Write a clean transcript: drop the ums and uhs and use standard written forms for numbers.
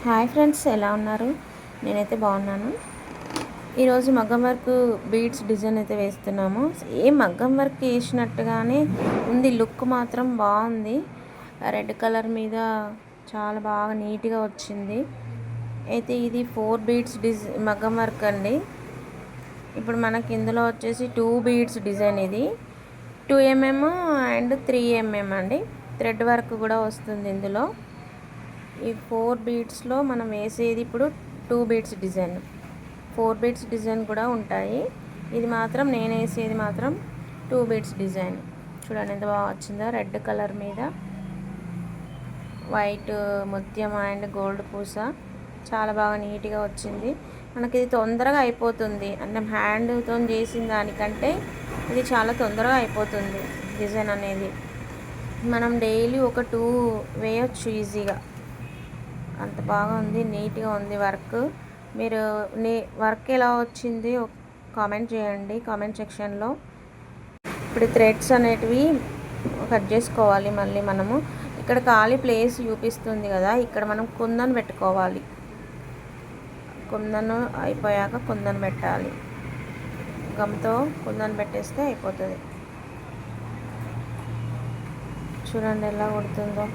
Hi friends, ఎలా ఉన్నారు? నేనైతే బాగున్నాను. ఈరోజు మగ్గం వర్క్ బీడ్స్ డిజైన్ అయితే వేస్తున్నాము. ఏ మగ్గం వర్క్ వేసినట్టుగానే ఉంది. లుక్ మాత్రం బాగుంది. రెడ్ కలర్ మీద చాలా బాగా నీట్గా వచ్చింది. అయితే ఇది 4 బీడ్స్ మగ్గం వర్క్ అండి. ఇప్పుడు మనకి ఇందులో వచ్చేసి 2 బీడ్స్ డిజైన్. ఇది 2 mm అండ్ 3 mm అండి. థ్రెడ్ వర్క్ కూడా వస్తుంది ఇందులో. ఈ 4 బీడ్స్లో మనం వేసేది ఇప్పుడు 2 బీడ్స్ డిజైన్. 4 బీడ్స్ డిజైన్ కూడా ఉంటాయి. ఇది మాత్రం నేను వేసేది మాత్రం 2 బీడ్స్ డిజైన్. చూడండి ఎంత బాగా వచ్చిందో. రెడ్ కలర్ మీద వైట్ ముత్యం అండ్ గోల్డ్ పూస చాలా బాగా నీట్గా వచ్చింది. మనకి ఇది తొందరగా అయిపోతుంది. అంటే హ్యాండ్తో చేసిన దానికంటే ఇది చాలా తొందరగా అయిపోతుంది డిజైన్ అనేది. మనం డైలీ ఒక 2 వేయొచ్చు ఈజీగా. అంత బాగా ఉంది, నీట్గా ఉంది వర్క్. మీరు వర్క్ ఎలా వచ్చింది కామెంట్ చేయండి కామెంట్ సెక్షన్లో. ఇప్పుడు థ్రెడ్స్ అనేటివి కట్ చేసుకోవాలి. మళ్ళీ మనము ఇక్కడ ఖాళీ ప్లేస్ చూపిస్తుంది కదా, ఇక్కడ మనం కుందన్ పెట్టుకోవాలి. కుందన్ అయిపోయాక కుందన్ పెట్టాలి. గమ్తో కుందన్ పెట్టేస్తే అయిపోతుంది. చూడండి ఎలా కొడుతుందో.